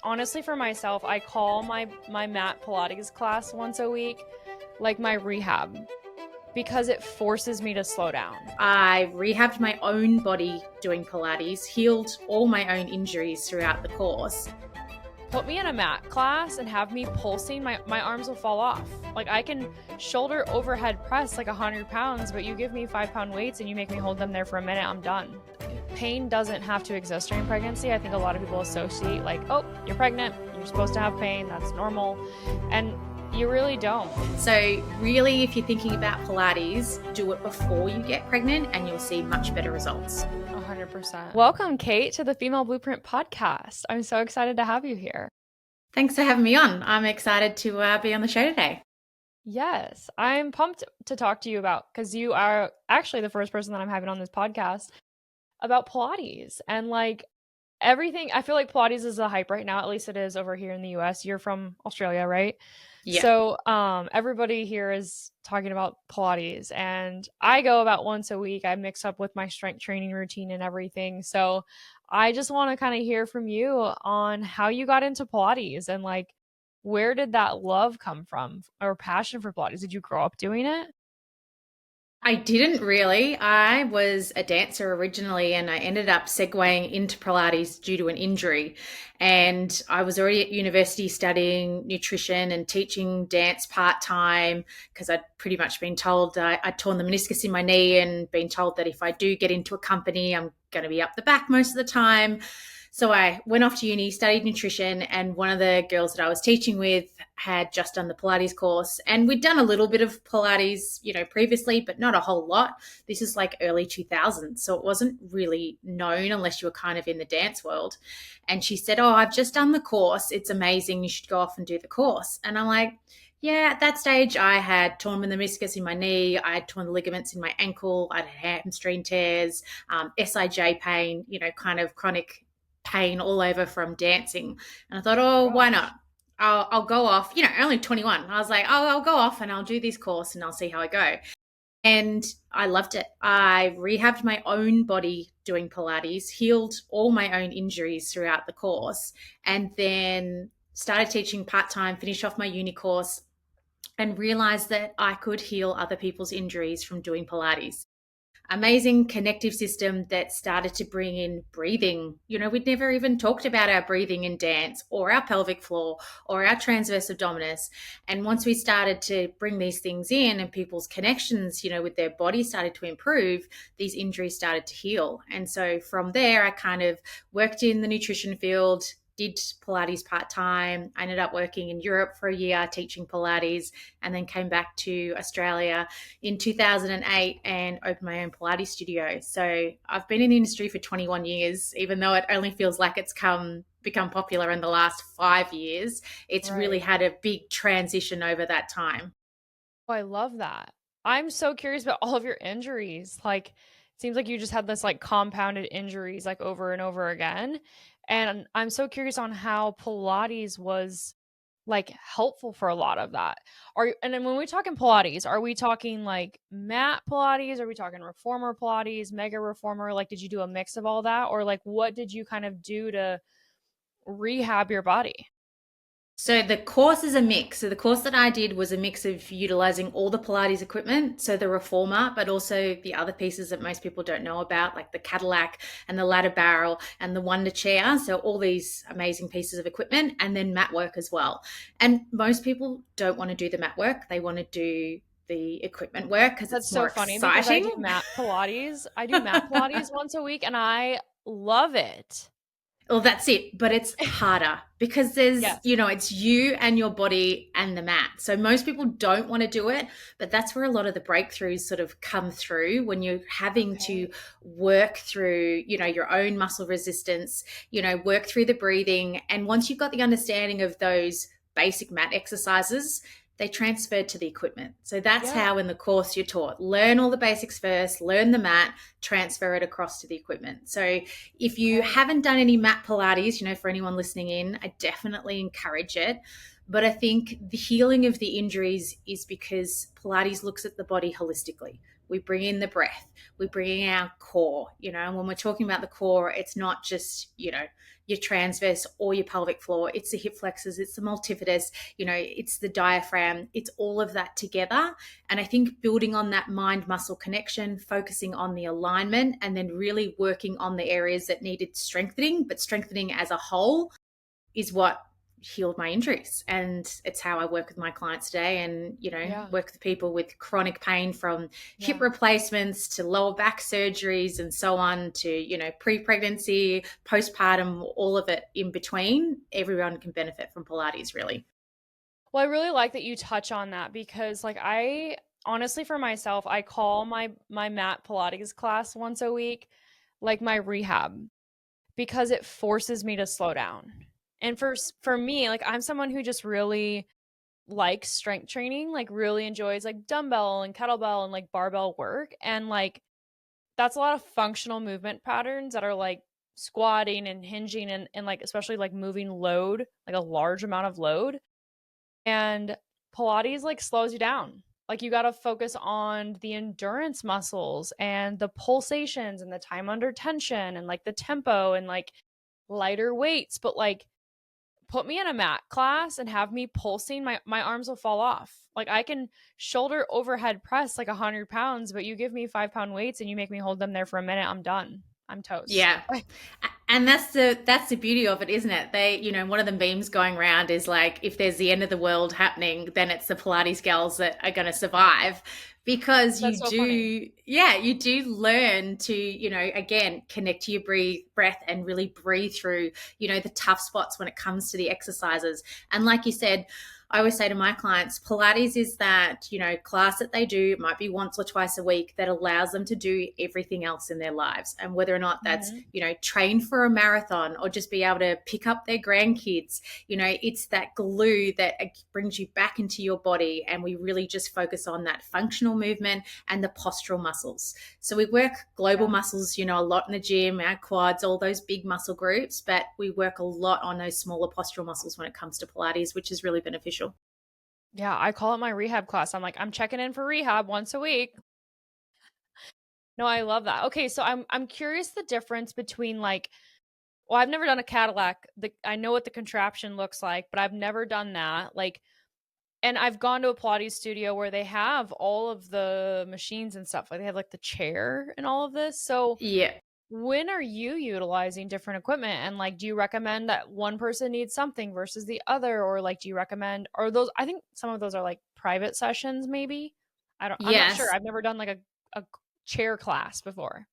honestly, for myself, I call my mat Pilates class once a week like my rehab because it forces me to slow down. I rehabbed my own body doing Pilates, healed all my own injuries throughout the course. Put me in a mat class and have me pulsing, my arms will fall off. Like, I can shoulder overhead press like 100 pounds, but you give me 5-pound weights and you make me hold them there for a minute, I'm done. Pain doesn't have to exist during pregnancy. I think a lot of people associate like, oh, you're pregnant, you're supposed to have pain, that's normal. And you really don't. So really, if you're thinking about Pilates, do it before you get pregnant and you'll see much better results. 100%. Welcome, Kate, to the Female Blueprint podcast. I'm so excited to have you here. Thanks for having me on. I'm excited to be on the show today. Yes, I'm pumped to talk to you about, because you are actually the first person that I'm having on this podcast about Pilates and like everything. I feel like Pilates is a hype right now, at least it is over here in the US. You're from Australia, right? Yeah. So everybody here is talking about Pilates, and I go about once a week. I mix up with my strength training routine and everything. So I just want to kind of hear from you on how you got into Pilates and like, where did that love come from or passion for Pilates? Did you grow up doing it? I didn't really. I was a dancer originally and I ended up segueing into Pilates due to an injury. And I was already at university studying nutrition and teaching dance part-time because I'd pretty much been told I'd torn the meniscus in my knee and been told that if I do get into a company, I'm going to be up the back most of the time. So I went off to uni, studied nutrition, and one of the girls that I was teaching with had just done the Pilates course. And we'd done a little bit of Pilates, previously, but not a whole lot. This is like early 2000s. So it wasn't really known unless you were kind of in the dance world. And she said, "Oh, I've just done the course. It's amazing. You should go off and do the course." And I'm like, yeah, at that stage, I had torn the meniscus in my knee. I had torn the ligaments in my ankle. I had hamstring tears, SIJ pain, kind of chronic pain all over from dancing. And I thought, oh, why not? I'll go off, only 21. I was like, oh, I'll go off and I'll do this course and I'll see how I go. And I loved it. I rehabbed my own body doing Pilates, healed all my own injuries throughout the course, and then started teaching part-time, finished off my uni course, and realized that I could heal other people's injuries from doing Pilates. Amazing connective system that started to bring in breathing. We'd never even talked about our breathing in dance or our pelvic floor or our transverse abdominis. And once we started to bring these things in and people's connections, with their body started to improve, these injuries started to heal. And so from there, I kind of worked in the nutrition field, did Pilates part-time. I ended up working in Europe for a year teaching Pilates, and then came back to Australia in 2008 and opened my own Pilates studio. So I've been in the industry for 21 years, even though it only feels like it's become popular in the last 5 years. It's really had a big transition over that time. Oh, I love that. I'm so curious about all of your injuries. Like, it seems like you just had this like compounded injuries like over and over again. And I'm so curious on how Pilates was like helpful for a lot of that. And then when we talk in Pilates, are we talking like mat Pilates? Are we talking reformer Pilates, mega reformer? Like, did you do a mix of all that? Or like, what did you kind of do to rehab your body? So the course is a mix. So the course that I did was a mix of utilizing all the Pilates equipment, so the reformer, but also the other pieces that most people don't know about, like the Cadillac and the ladder barrel and the Wonder chair. So all these amazing pieces of equipment, and then mat work as well. And most people don't want to do the mat work. They want to do the equipment work because it's more funny exciting. Because I do mat Pilates. I do mat Pilates once a week and I love it. Well, that's it. But it's harder because there's, it's you and your body and the mat. So most people don't want to do it, but that's where a lot of the breakthroughs sort of come through when you're having to work through, your own muscle resistance, work through the breathing. And once you've got the understanding of those basic mat exercises, they transferred to the equipment. So that's how in the course you're taught, learn all the basics first, learn the mat, transfer it across to the equipment. So if you haven't done any mat Pilates, for anyone listening in, I definitely encourage it. But I think the healing of the injuries is because Pilates looks at the body holistically. we bring in the breath, we bring in our core, and when we're talking about the core, it's not just, your transverse or your pelvic floor, it's the hip flexors, it's the multifidus, it's the diaphragm, it's all of that together. And I think building on that mind muscle connection, focusing on the alignment, and then really working on the areas that needed strengthening, but strengthening as a whole is what healed my injuries. And it's how I work with my clients today, and Yeah. work with people with chronic pain, from hip Yeah. replacements to lower back surgeries and so on, to pre-pregnancy, postpartum, all of it in between. Everyone can benefit from Pilates, really. Well, I really like that you touch on that because like I honestly for myself, I call my mat Pilates class once a week like my rehab because it forces me to slow down. And for me, like I'm someone who just really likes strength training, like really enjoys like dumbbell and kettlebell and like barbell work, and like that's a lot of functional movement patterns that are like squatting and hinging and like especially like moving load, like a large amount of load. And Pilates like slows you down. Like you got to focus on the endurance muscles and the pulsations and the time under tension and like the tempo and like lighter weights, but like put me in a mat class and have me pulsing, my arms will fall off. Like I can shoulder overhead press like 100 pounds, but you give me 5 pound weights and you make me hold them there for a minute, I'm done. I'm toast. Yeah. And that's the beauty of it, isn't it? They, one of the memes going around is like, if there's the end of the world happening, then it's the Pilates girls that are going to survive, because That's so funny. you do learn to, again, connect to your breath and really breathe through, the tough spots when it comes to the exercises. And like you said, I always say to my clients, Pilates is that, class that they do, it might be once or twice a week, that allows them to do everything else in their lives. And whether or not that's, Mhm. train for a marathon or just be able to pick up their grandkids, it's that glue that brings you back into your body. And we really just focus on that functional movement and the postural muscles. So we work global Yeah. muscles, a lot in the gym, our quads, all those big muscle groups, but we work a lot on those smaller postural muscles when it comes to Pilates, which is really beneficial. Yeah, I call it my rehab class. I'm like, I'm checking in for rehab once a week. No, I love that. Okay, so I'm curious the difference between like, well, I've never done a Cadillac. I know what the contraption looks like, but I've never done that. Like, and I've gone to a Pilates studio where they have all of the machines and stuff. Like they have like the chair and all of this. So Yeah. when are you utilizing different equipment? And like, do you recommend that one person needs something versus the other? Or like, do you recommend, or those, I think some of those are like private sessions, maybe. I'm not sure. Yes. I've never done like a chair class before.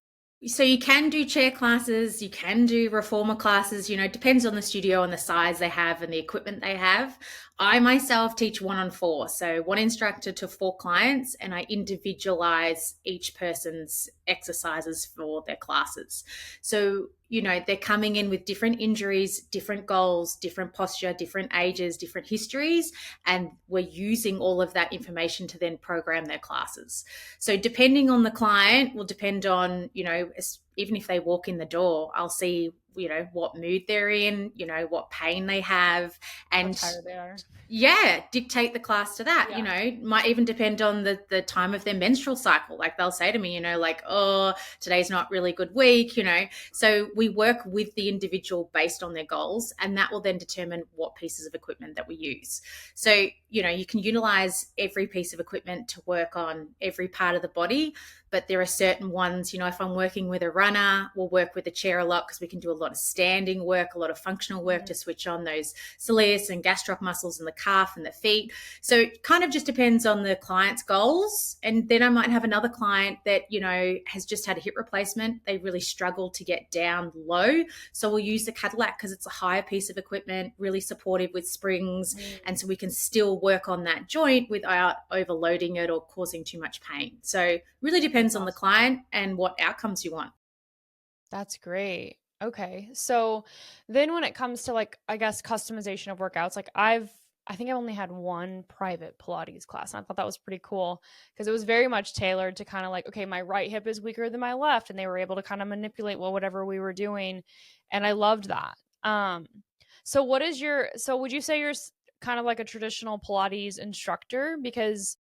So you can do chair classes, you can do reformer classes, it depends on the studio and the size they have and the equipment they have. I myself teach 1-on-4, so one instructor to 4 clients, and I individualize each person's exercises for their classes. So, they're coming in with different injuries, different goals, different posture, different ages, different histories, and we're using all of that information to then program their classes. So depending on the client will depend on, even if they walk in the door, I'll see, what mood they're in, what pain they have, How and tired they are. yeah, dictate the class to that. Yeah. Might even depend on the time of their menstrual cycle. Like they'll say to me, like, oh, today's not really good week, So we work with the individual based on their goals, and that will then determine what pieces of equipment that we use. So, you can utilize every piece of equipment to work on every part of the body, but there are certain ones, if I'm working with a runner, we'll work with a chair a lot because we can do a lot of standing work, a lot of functional work to switch on those soleus and gastroc muscles in the calf and the feet. So it kind of just depends on the client's goals. And then I might have another client that, has just had a hip replacement. They really struggle to get down low. So we'll use the Cadillac because it's a higher piece of equipment, really supportive with springs. And so we can still work on that joint without overloading it or causing too much pain. So really That's depends on the awesome. client and what outcomes you want. That's great. Okay. So then when it comes to like, I guess customization of workouts, like I think I only had one private Pilates class. And I thought that was pretty cool because it was very much tailored to kind of like, okay, my right hip is weaker than my left. And they were able to kind of manipulate, well, whatever we were doing. And I loved that. So so would you say you're kind of like a traditional Pilates instructor? Because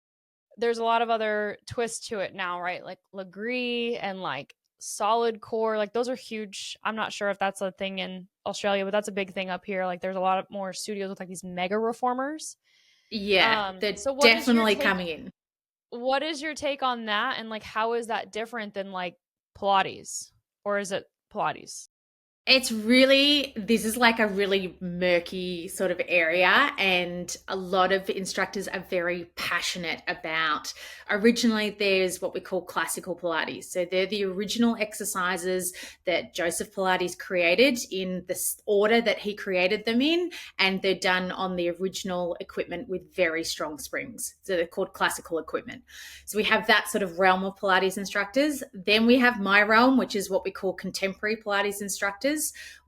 there's a lot of other twists to it now, right? Like Legree and like solid core, like those are huge. I'm not sure if that's a thing in Australia, but that's a big thing up here. Like there's a lot of more studios with like these mega reformers. Yeah, they're So definitely coming in. what is your take on that, and like how is that different than like Pilates, or is it Pilates? This is like a really murky sort of area, and a lot of instructors are very passionate about. Originally, there's what we call classical Pilates. So they're the original exercises that Joseph Pilates created in the order that he created them in, and they're done on the original equipment with very strong springs. So they're called classical equipment. So we have that sort of realm of Pilates instructors. Then we have my realm, which is what we call contemporary Pilates instructors,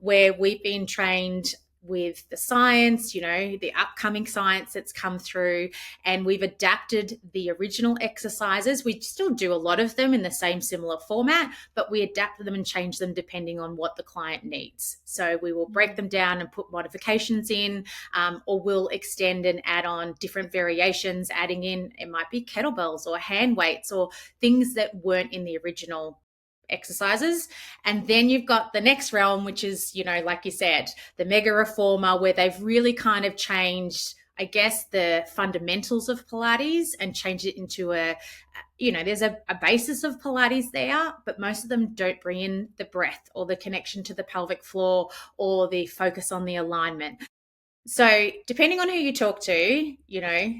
where we've been trained with the science, the upcoming science that's come through, and we've adapted the original exercises. We still do a lot of them in the same similar format, but we adapt them and change them depending on what the client needs. So we will break them down and put modifications in, or we'll extend and add on different variations, adding in, it might be kettlebells or hand weights or things that weren't in the original exercises. And then you've got the next realm, which is, like you said, the mega reformer, where they've really kind of changed, I guess, the fundamentals of Pilates and changed it into there's a basis of Pilates there, but most of them don't bring in the breath or the connection to the pelvic floor or the focus on the alignment. So depending on who you talk to,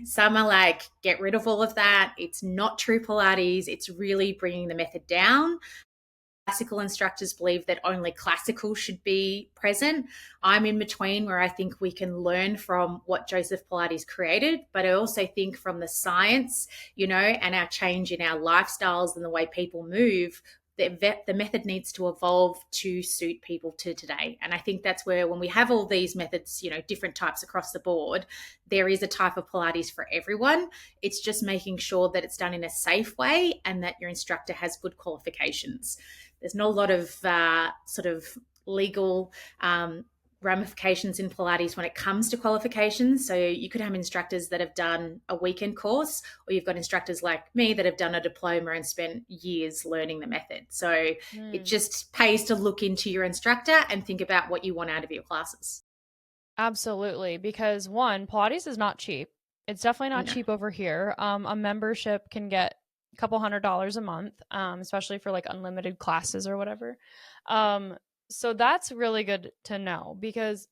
some are like, get rid of all of that. It's not true Pilates. It's really bringing the method down. Classical instructors believe that only classical should be present. I'm in between, where I think we can learn from what Joseph Pilates created, but I also think from the science, and our change in our lifestyles and the way people move, the method needs to evolve to suit people to today. And I think that's where, when we have all these methods, different types across the board, there is a type of Pilates for everyone. It's just making sure that it's done in a safe way and that your instructor has good qualifications. There's not a lot of sort of legal ramifications in Pilates when it comes to qualifications. So you could have instructors that have done a weekend course, or you've got instructors like me that have done a diploma and spent years learning the method. So it just pays to look into your instructor and think about what you want out of your classes. Absolutely, because one, Pilates is not cheap. It's definitely not No. cheap over here. A membership can get a couple $100s a month, especially for like unlimited classes or whatever. So that's really good to know, because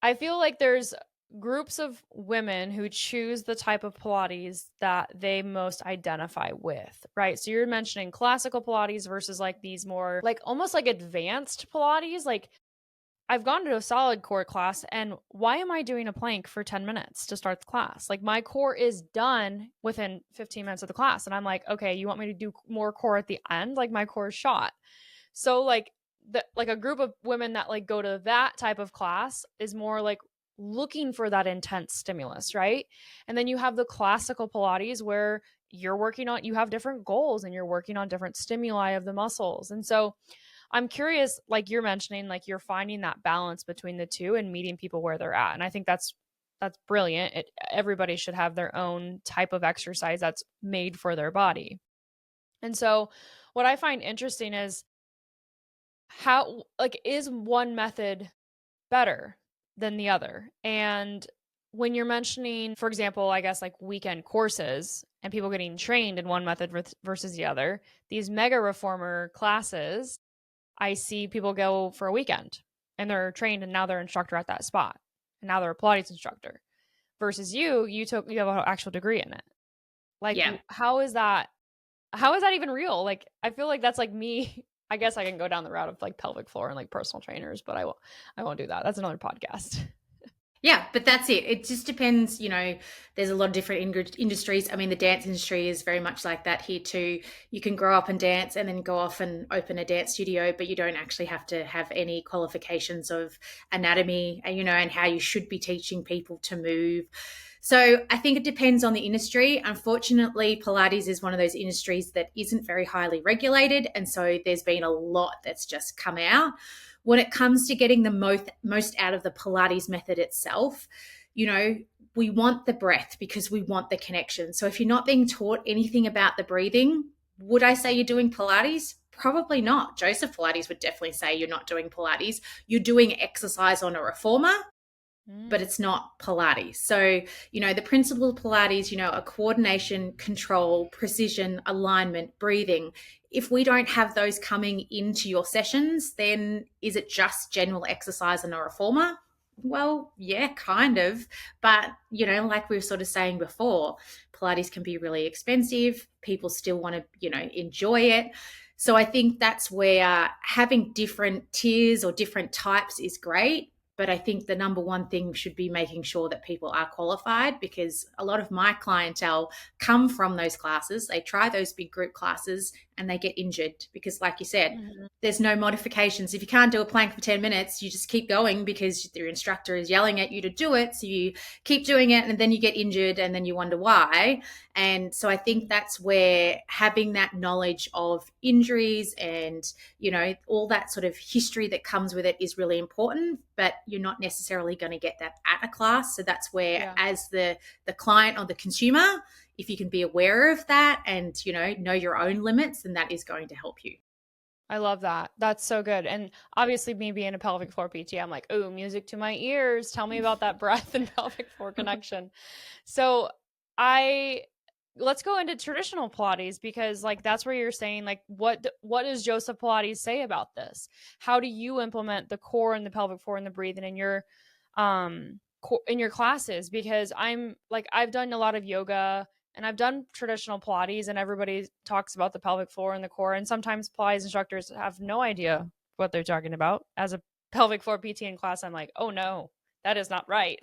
I feel like there's groups of women who choose the type of Pilates that they most identify with, right? So you're mentioning classical Pilates versus like these more like almost like advanced Pilates. Like I've gone to a solid core class, and why am I doing a plank for 10 minutes to start the class? Like my core is done within 15 minutes of the class. And I'm like, okay, you want me to do more core at the end? Like my core is shot. So like a group of women that like go to that type of class is more like looking for that intense stimulus, right? And then you have the classical Pilates where you have different goals and you're working on different stimuli of the muscles. And so I'm curious, like you're mentioning, like you're finding that balance between the two and meeting people where they're at. And I think that's brilliant. Everybody should have their own type of exercise that's made for their body. And so what I find interesting is how, like, is one method better than the other? And when you're mentioning, for example, I guess like weekend courses and people getting trained in one method versus the other, these mega reformer classes, I see people go for a weekend and they're trained and now they're instructor at that spot. And now they're a Pilates instructor versus you have an actual degree in it. Like, Yeah. how is that even real? Like, I feel like that's like me. I guess I can go down the route of like pelvic floor and like personal trainers, but I won't do that. That's another podcast. Yeah, but that's it. It just depends, there's a lot of different industries. I mean, the dance industry is very much like that here too. You can grow up and dance and then go off and open a dance studio, but you don't actually have to have any qualifications of anatomy, and how you should be teaching people to move. So I think it depends on the industry. Unfortunately, Pilates is one of those industries that isn't very highly regulated. And so there's been a lot that's just come out. When it comes to getting the most out of the Pilates method itself, we want the breath because we want the connection. So if you're not being taught anything about the breathing, would I say you're doing Pilates? Probably not. Joseph Pilates would definitely say you're not doing Pilates. You're doing exercise on a reformer, but Mm. it's not Pilates. So, the principle of Pilates, a coordination, control, precision, alignment, breathing. If we don't have those coming into your sessions, then is it just general exercise on a reformer? Well, yeah, kind of. But, like we were sort of saying before, Pilates can be really expensive. People still want to, enjoy it. So I think that's where having different tiers or different types is great. But I think the number one thing should be making sure that people are qualified, because a lot of my clientele come from those classes. They try those big group classes and they get injured because, like you said, Mhm. there's no modifications. If you can't do a plank for 10 minutes, you just keep going because your instructor is yelling at you to do it. So you keep doing it and then you get injured and then you wonder why. And so I think that's where having that knowledge of injuries and, all that sort of history that comes with it is really important, but you're not necessarily going to get that at a class. So that's where, Yeah. as the client or the consumer, if you can be aware of that and, know your own limits, then that is going to help you. I love that. That's so good. And obviously, me being a pelvic floor PT, I'm like, oh, music to my ears. Tell me about that breath and pelvic floor connection. So, I let's go into traditional Pilates, because like that's where you're saying like what does Joseph Pilates say about this? How do you implement the core and the pelvic floor and the breathing in your in your classes? Because I'm like, I've done a lot of yoga and I've done traditional Pilates, and everybody talks about the pelvic floor and the core. And sometimes Pilates instructors have no idea what they're talking about. As a pelvic floor PT in class, I'm like, oh no, that is not right.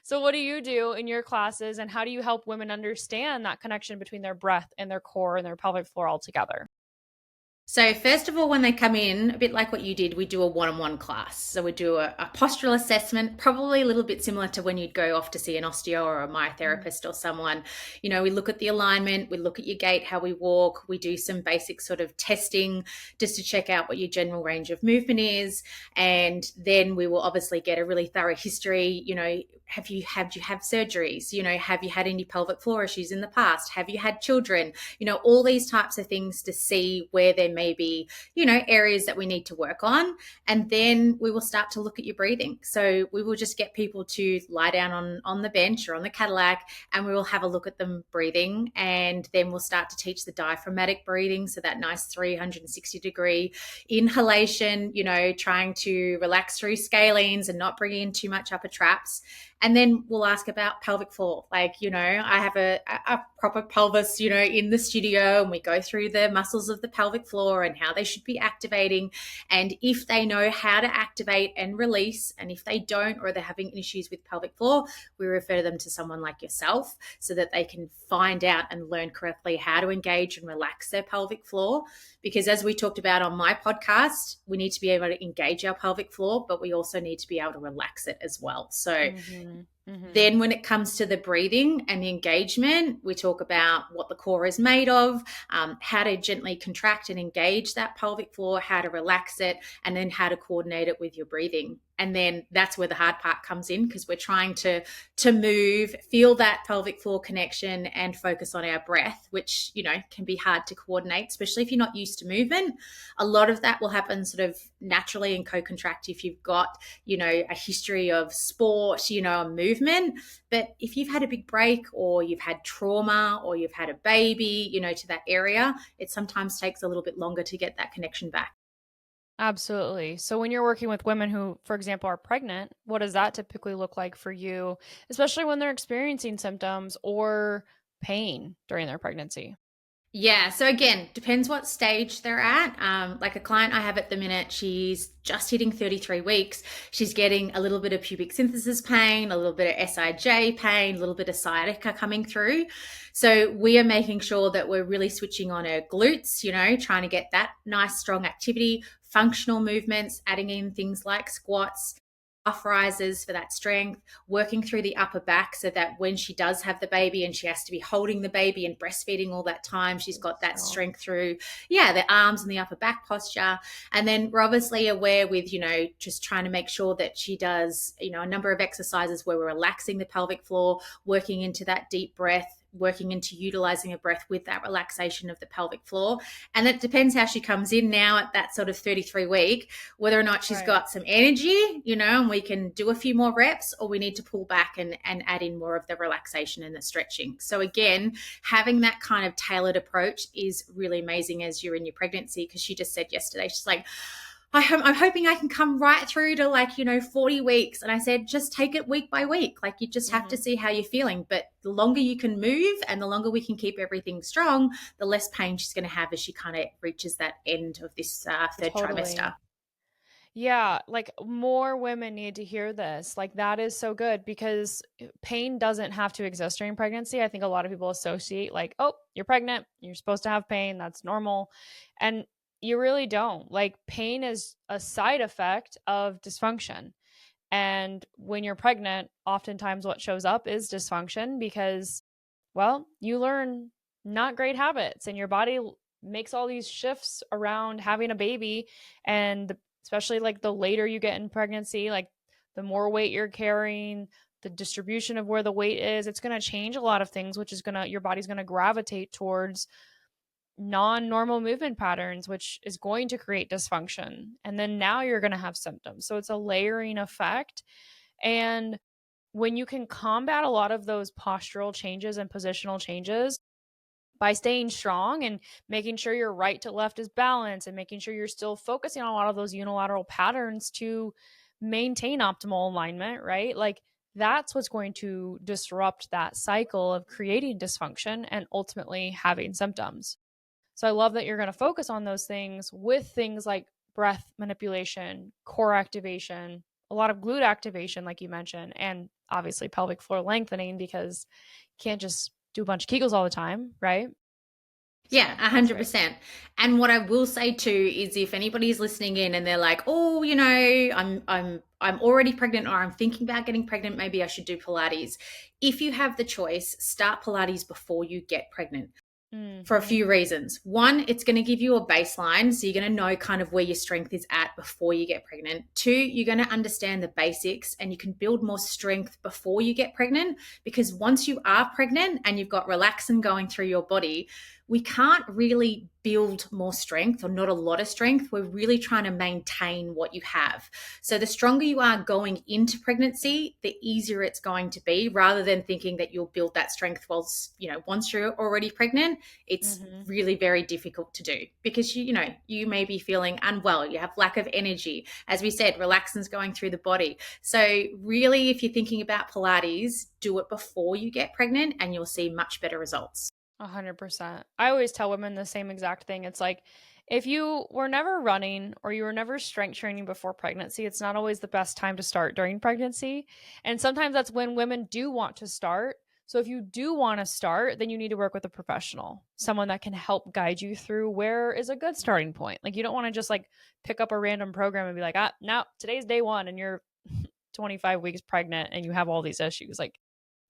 So, what do you do in your classes, and how do you help women understand that connection between their breath and their core and their pelvic floor all together? So, first of all, when they come in, a bit like what you did, we do a one-on-one class. So we do a postural assessment, probably a little bit similar to when you'd go off to see an osteo or a myotherapist or someone. We look at the alignment, we look at your gait, how we walk, we do some basic sort of testing just to check out what your general range of movement is. And then we will obviously get a really thorough history. Have you had surgeries? Have you had any pelvic floor issues in the past? Have you had children? All these types of things to see where there may be, areas that we need to work on. And then we will start to look at your breathing. So we will just get people to lie down on the bench or on the Cadillac, and we will have a look at them breathing. And then we'll start to teach the diaphragmatic breathing. So that nice 360-degree inhalation, trying to relax through scalenes and not bringing in too much upper traps. And then we'll ask about pelvic floor. Like, I have a proper pelvis, in the studio, and we go through the muscles of the pelvic floor and how they should be activating. And if they know how to activate and release, and if they don't, or they're having issues with pelvic floor, we refer them to someone like yourself so that they can find out and learn correctly how to engage and relax their pelvic floor. Because as we talked about on my podcast, we need to be able to engage our pelvic floor, but we also need to be able to relax it as well. So Mm-hmm. Mm-hmm. then when it comes to the breathing and the engagement, we talk about what the core is made of, how to gently contract and engage that pelvic floor, how to relax it, and then how to coordinate it with your breathing. And then that's where the hard part comes in, because we're trying to move, feel that pelvic floor connection, and focus on our breath, which, can be hard to coordinate, especially if you're not used to movement. A lot of that will happen sort of naturally and co-contract if you've got, a history of sport, a movement. But if you've had a big break, or you've had trauma, or you've had a baby, to that area, it sometimes takes a little bit longer to get that connection back. Absolutely. So when you're working with women who, for example, are pregnant, what does that typically look like for you, especially when they're experiencing symptoms or pain during their pregnancy? Yeah. So again, depends what stage they're at. Like a client I have at the minute, she's just hitting 33 weeks. She's getting a little bit of pubic symphysis pain, a little bit of SIJ pain, a little bit of sciatica coming through. So we are making sure that we're really switching on her glutes, trying to get that nice, strong activity, functional movements, adding in things like squats, calf rises for that strength, working through the upper back so that when she does have the baby and she has to be holding the baby and breastfeeding all that time, she's got that strength through, the arms and the upper back posture. And then we're obviously aware with, just trying to make sure that she does, a number of exercises where we're relaxing the pelvic floor, working into that deep breath, working into utilizing a breath with that relaxation of the pelvic floor. And it depends how she comes in now at that sort of 33 week, whether or not she's got some energy, and we can do a few more reps, or we need to pull back and add in more of the relaxation and the stretching. So again, having that kind of tailored approach is really amazing as you're in your pregnancy, because she just said yesterday, she's like, I'm hoping I can come right through to 40 weeks. And I said, just take it week by week. Like, you just have to see how you're feeling. But the longer you can move and the longer we can keep everything strong, the less pain she's going to have as she kind of reaches that end of this third trimester. Yeah, like more women need to hear this. Like, that is so good, because pain doesn't have to exist during pregnancy. I think a lot of people associate like, oh, you're pregnant, you're supposed to have pain, that's normal. And you really don't. Like, pain is a side effect of dysfunction. And when you're pregnant, oftentimes what shows up is dysfunction because, well, you learn not great habits and your body makes all these shifts around having a baby. And especially like the later you get in pregnancy, like the more weight you're carrying, the distribution of where the weight is, it's going to change a lot of things, which is your body's going to gravitate towards non-normal movement patterns, which is going to create dysfunction. And then now you're going to have symptoms. So it's a layering effect. And when you can combat a lot of those postural changes and positional changes by staying strong and making sure your right to left is balanced and making sure you're still focusing on a lot of those unilateral patterns to maintain optimal alignment, right? Like, that's what's going to disrupt that cycle of creating dysfunction and ultimately having symptoms. So I love that you're going to focus on those things with things like breath manipulation, core activation, a lot of glute activation, like you mentioned, and obviously pelvic floor lengthening, because you can't just do a bunch of Kegels all the time, right? Yeah, 100%. And what I will say too is, if anybody's listening in and they're like, "Oh, I'm already pregnant, or I'm thinking about getting pregnant, maybe I should do Pilates." If you have the choice, start Pilates before you get pregnant. For a few reasons. One, it's going to give you a baseline. So you're going to know kind of where your strength is at before you get pregnant. Two, you're going to understand the basics and you can build more strength before you get pregnant, because once you are pregnant and you've got relaxin going through your body, we can't really build more strength, or not a lot of strength. We're really trying to maintain what you have. So the stronger you are going into pregnancy, the easier it's going to be, rather than thinking that you'll build that strength once you're already pregnant. It's really very difficult to do, because you may be feeling unwell, you have lack of energy. As we said, relaxin's going through the body. So really, if you're thinking about Pilates, do it before you get pregnant and you'll see much better results. 100%. I always tell women the same exact thing. It's like, if you were never running or you were never strength training before pregnancy, it's not always the best time to start during pregnancy. And sometimes that's when women do want to start. So if you do want to start, then you need to work with a professional, someone that can help guide you through where is a good starting point. Like, you don't want to just like pick up a random program and be like, now today's day one and you're 25 weeks pregnant and you have all these issues. Like,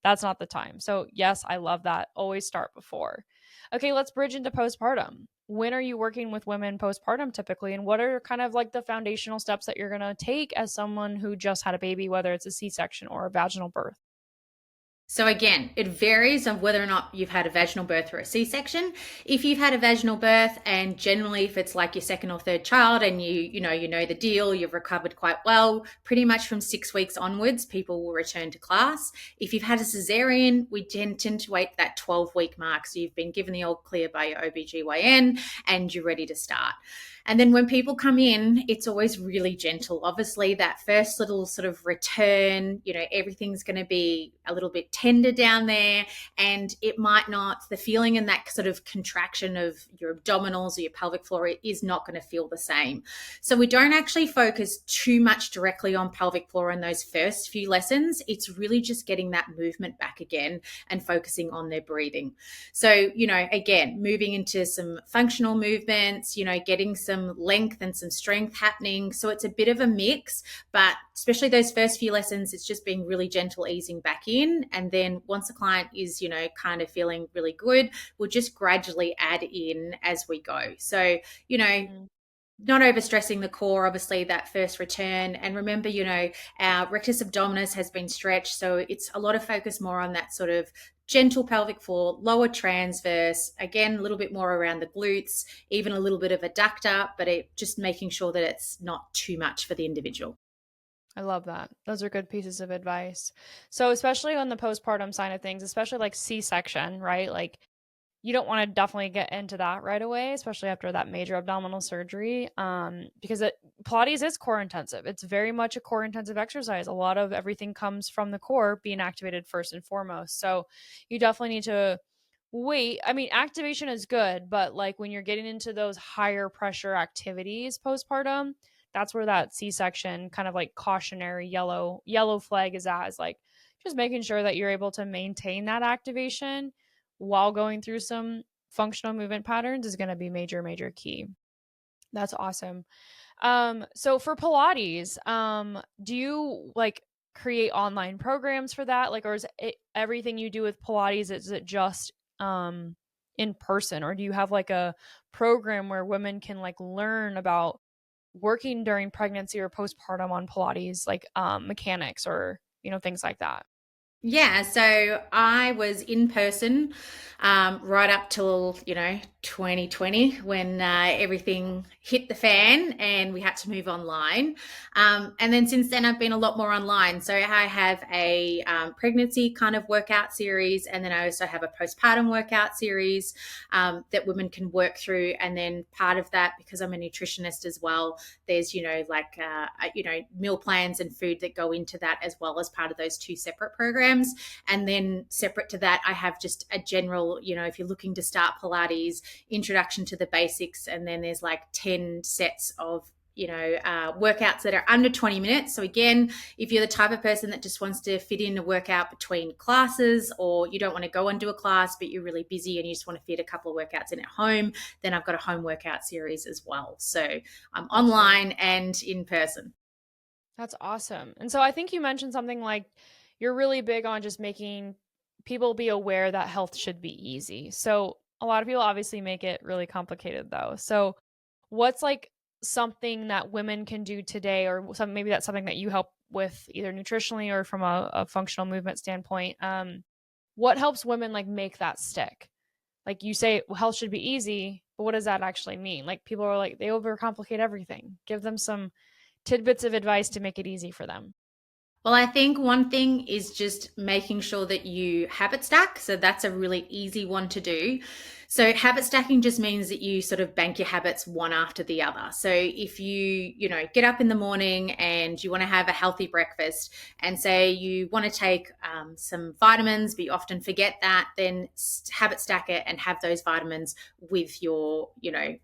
that's not the time. So yes, I love that. Always start before. Okay, let's bridge into postpartum. When are you working with women postpartum typically? And what are kind of like the foundational steps that you're going to take as someone who just had a baby, whether it's a C-section or a vaginal birth? So again, it varies on whether or not you've had a vaginal birth or a C-section. If you've had a vaginal birth, and generally if it's like your second or third child and you know the deal, you've recovered quite well, pretty much from 6 weeks onwards, people will return to class. If you've had a cesarean, we tend to wait that 12-week mark. So you've been given the all clear by your OBGYN and you're ready to start. And then when people come in, it's always really gentle. Obviously, that first little sort of return, everything's going to be a little bit tender down there, and it might not, the feeling and that sort of contraction of your abdominals or your pelvic floor is not going to feel the same. So we don't actually focus too much directly on pelvic floor in those first few lessons. It's really just getting that movement back again and focusing on their breathing. So, again, moving into some functional movements, getting some some length and some strength happening. So it's a bit of a mix, but especially those first few lessons, it's just being really gentle, easing back in. And then once the client is, kind of feeling really good, we'll just gradually add in as we go. So, Mhm. not overstressing the core, obviously, that first return. And remember, our rectus abdominis has been stretched. So it's a lot of focus more on that sort of gentle pelvic floor, lower transverse, again, a little bit more around the glutes, even a little bit of adductor, but just making sure that it's not too much for the individual. I love that. Those are good pieces of advice. So, especially on the postpartum side of things, especially like C-section, right? Like you don't want to definitely get into that right away, especially after that major abdominal surgery, because Pilates is core intensive. It's very much a core intensive exercise. A lot of everything comes from the core being activated first and foremost. So you definitely need to wait. I mean, activation is good, but like when you're getting into those higher pressure activities postpartum, that's where that C-section kind of like cautionary yellow flag is at, is like just making sure that you're able to maintain that activation while going through some functional movement patterns is going to be major key. That's awesome. So for Pilates, do you like create online programs for that? Like, or is it everything you do with Pilates, is it just in person, or do you have like a program where women can like learn about working during pregnancy or postpartum on Pilates, like mechanics or, things like that? Yeah, so I was in person right up till 2020 when everything hit the fan and we had to move online. And then since then, I've been a lot more online. So I have a pregnancy kind of workout series, and then I also have a postpartum workout series that women can work through. And then part of that, because I'm a nutritionist as well, there's meal plans and food that go into that as well as part of those two separate programs. And then separate to that, I have just a general, if you're looking to start Pilates, introduction to the basics, and then there's like 10 sets of workouts that are under 20 minutes. So again, if you're the type of person that just wants to fit in a workout between classes, or you don't want to go and do a class, but you're really busy and you just want to fit a couple of workouts in at home, then I've got a home workout series as well. So I'm That's great. online and in person. That's awesome. And so I think you mentioned something like you're really big on just making people be aware that health should be easy. So a lot of people obviously make it really complicated though. So what's like something that women can do today, or maybe that's something that you help with either nutritionally or from a functional movement standpoint? What helps women like make that stick? Like you say, well, health should be easy, but what does that actually mean? Like people are like, they overcomplicate everything. Give them some tidbits of advice to make it easy for them. Well, I think one thing is just making sure that you habit stack. So that's a really easy one to do. So habit stacking just means that you sort of bank your habits one after the other. So if get up in the morning and you want to have a healthy breakfast, and say you want to take some vitamins, but you often forget that, then habit stack it and have those vitamins with your,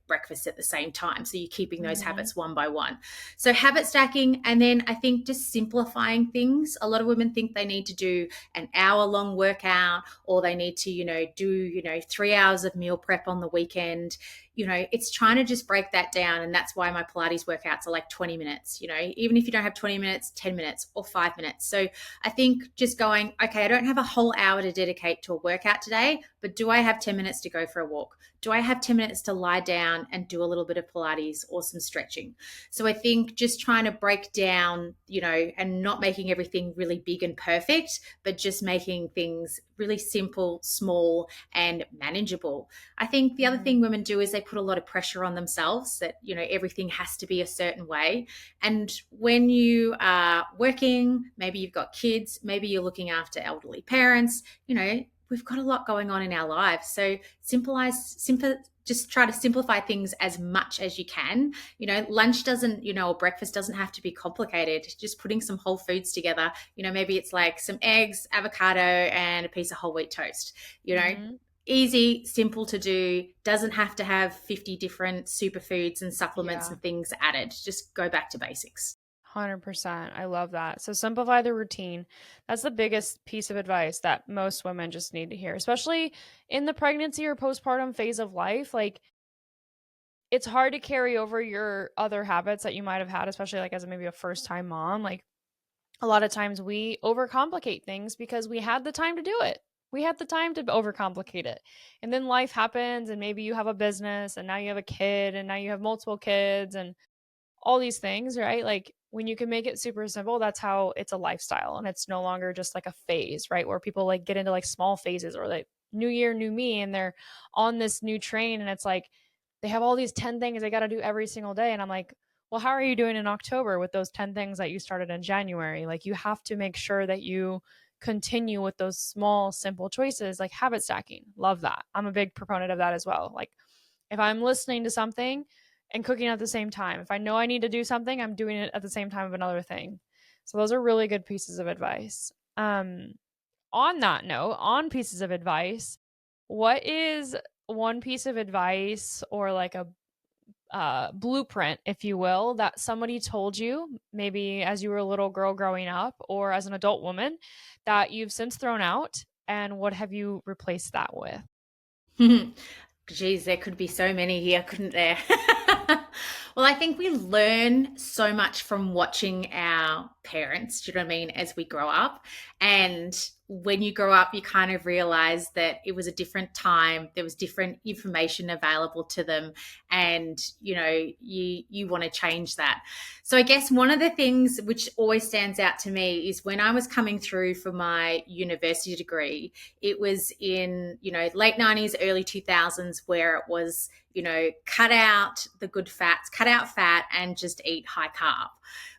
breakfast at the same time. So you're keeping those Mm-hmm. habits one by one. So habit stacking, and then I think just simplifying things. A lot of women think they need to do an hour-long workout, or they need to, do 3 hours of meal prep on the weekend. It's trying to just break that down. And that's why my Pilates workouts are like 20 minutes, even if you don't have 20 minutes, 10 minutes or 5 minutes. So I think just going, okay, I don't have a whole hour to dedicate to a workout today, but do I have 10 minutes to go for a walk? Do I have 10 minutes to lie down and do a little bit of Pilates or some stretching? So I think just trying to break down, and not making everything really big and perfect, but just making things really simple, small, and manageable. I think the other Mm-hmm. thing women do is they put a lot of pressure on themselves that, everything has to be a certain way. And when you are working, maybe you've got kids, maybe you're looking after elderly parents, we've got a lot going on in our lives. So just try to simplify things as much as you can. Lunch doesn't, or breakfast doesn't have to be complicated. Just putting some whole foods together, maybe it's like some eggs, avocado, and a piece of whole wheat toast, Mm-hmm. easy, simple to do, doesn't have to have 50 different superfoods and supplements Yeah. and things added. Just go back to basics. 100%. I love that. So simplify the routine. That's the biggest piece of advice that most women just need to hear, especially in the pregnancy or postpartum phase of life. Like it's hard to carry over your other habits that you might have had, especially like as maybe a first time mom. Like a lot of times we overcomplicate things because we had the time to do it. We had the time to overcomplicate it. And then life happens and maybe you have a business and now you have a kid and now you have multiple kids and all these things, right? Like when you can make it super simple, that's how it's a lifestyle and it's no longer just like a phase, right? Where people like get into like small phases or like new year, new me, and they're on this new train and it's like they have all these 10 things they got to do every single day. And I'm like, well, how are you doing in October with those 10 things that you started in January? Like you have to make sure that you continue with those small, simple choices like habit stacking. Love that. I'm a big proponent of that as well. Like if I'm listening to something and cooking at the same time, if I know I need to do something, I'm doing it at the same time of another thing. So those are really good pieces of advice. On that note, on pieces of advice, what is one piece of advice or like a blueprint, if you will, that somebody told you, maybe as you were a little girl growing up or as an adult woman, that you've since thrown out? And what have you replaced that with? Geez, there could be so many here, couldn't there? Well, I think we learn so much from watching our parents, do you know what I mean, as we grow up. And when you grow up, you kind of realize that it was a different time. There was different information available to them. And, you want to change that. So I guess one of the things which always stands out to me is when I was coming through for my university degree, it was in, late 90s, early 2000s, where it was, cut out the good fats, cut out fat and just eat high carb,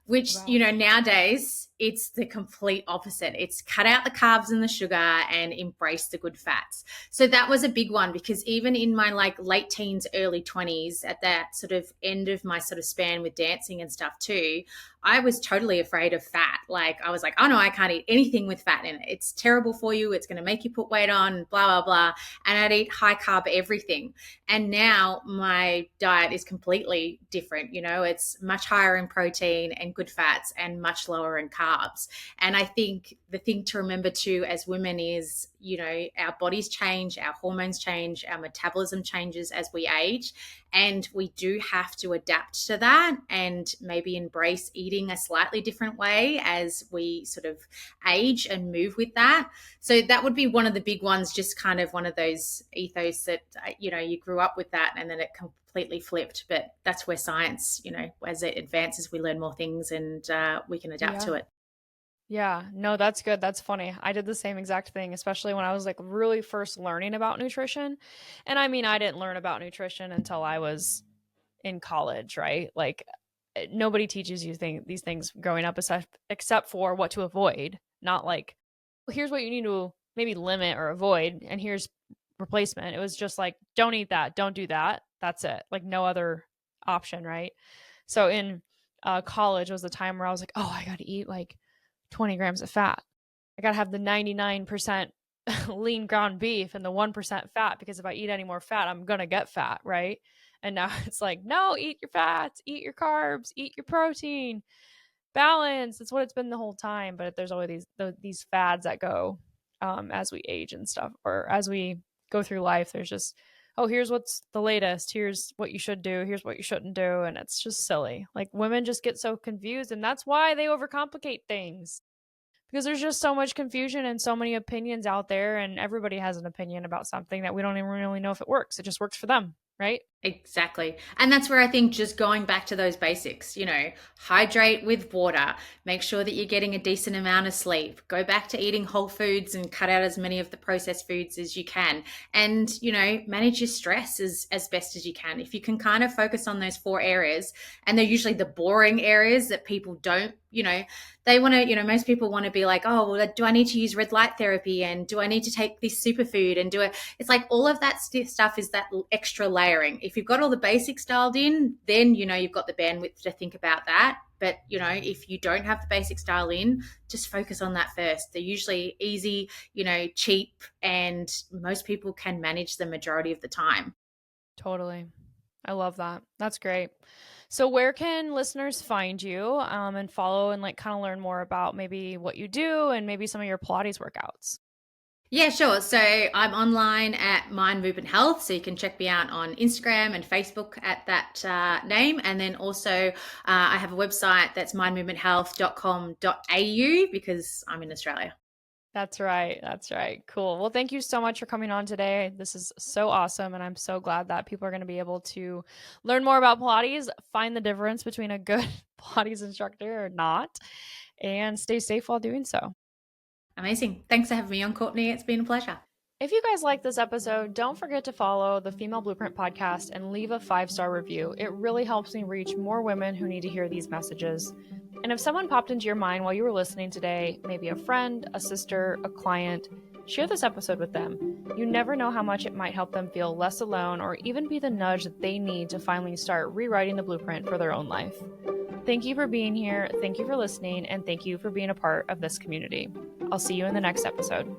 which, Wow. nowadays it's the complete opposite. It's cut out the carbs and the sugar and embrace the good fats. So that was a big one because even in my like late teens, early 20s, at that sort of end of my sort of span with dancing and stuff too, I was totally afraid of fat. Like I was like, oh no, I can't eat anything with fat in it. It's terrible for you. It's going to make you put weight on, blah, blah, blah. And I'd eat high carb everything. And now my diet is completely different. It's much higher in protein and good fats and much lower in carbs. And I think the thing to remember too as women is, our bodies change, our hormones change, our metabolism changes as we age. And we do have to adapt to that and maybe embrace eating a slightly different way as we sort of age and move with that. So that would be one of the big ones, just kind of one of those ethos that, you grew up with that and then it completely flipped. But that's where science, as it advances, we learn more things and we can adapt Yeah. to it. Yeah, no, that's good. That's funny. I did the same exact thing, especially when I was like really first learning about nutrition. And I mean, I didn't learn about nutrition until I was in college, right? Like nobody teaches you these things growing up except for what to avoid, not like, well, here's what you need to maybe limit or avoid and here's replacement. It was just like don't eat that, don't do that. That's it. Like no other option, right? So in college was the time where I was like, oh, I got to eat like 20 grams of fat. I got to have the 99% lean ground beef and the 1% fat because if I eat any more fat, I'm going to get fat, right? And now it's like, no, eat your fats, eat your carbs, eat your protein, balance. It's what it's been the whole time. But there's always these fads that go as we age and stuff, or as we go through life. There's just, oh, here's what's the latest. Here's what you should do. Here's what you shouldn't do. And it's just silly. Like women just get so confused. And that's why they overcomplicate things because there's just so much confusion and so many opinions out there. And everybody has an opinion about something that we don't even really know if it works. It just works for them. Right. Exactly. And that's where I think just going back to those basics, hydrate with water, make sure that you're getting a decent amount of sleep, go back to eating whole foods and cut out as many of the processed foods as you can. And, manage your stress as best as you can. If you can kind of focus on those 4 areas, and they're usually the boring areas that people don't, they want to, most people want to be like, oh, well, do I need to use red light therapy? And do I need to take this superfood and do it? It's like all of that stuff is that extra layering. If you've got all the basics dialed in, then, you've got the bandwidth to think about that. But, if you don't have the basics dialed in, just focus on that first. They're usually easy, cheap, and most people can manage the majority of the time. Totally. I love that. That's great. So where can listeners find you and follow and like kind of learn more about maybe what you do and maybe some of your Pilates workouts? Yeah, sure. So I'm online at Mind Movement Health. So you can check me out on Instagram and Facebook at that name. And then also I have a website that's mindmovementhealth.com.au because I'm in Australia. That's right. That's right. Cool. Well, thank you so much for coming on today. This is so awesome. And I'm so glad that people are going to be able to learn more about Pilates, find the difference between a good Pilates instructor or not, and stay safe while doing so. Amazing. Thanks for having me on, Courtney. It's been a pleasure. If you guys like this episode, don't forget to follow the Female Blueprint podcast and leave a 5-star review. It really helps me reach more women who need to hear these messages. And if someone popped into your mind while you were listening today, maybe a friend, a sister, a client, share this episode with them. You never know how much it might help them feel less alone or even be the nudge that they need to finally start rewriting the blueprint for their own life. Thank you for being here, thank you for listening, and thank you for being a part of this community. I'll see you in the next episode.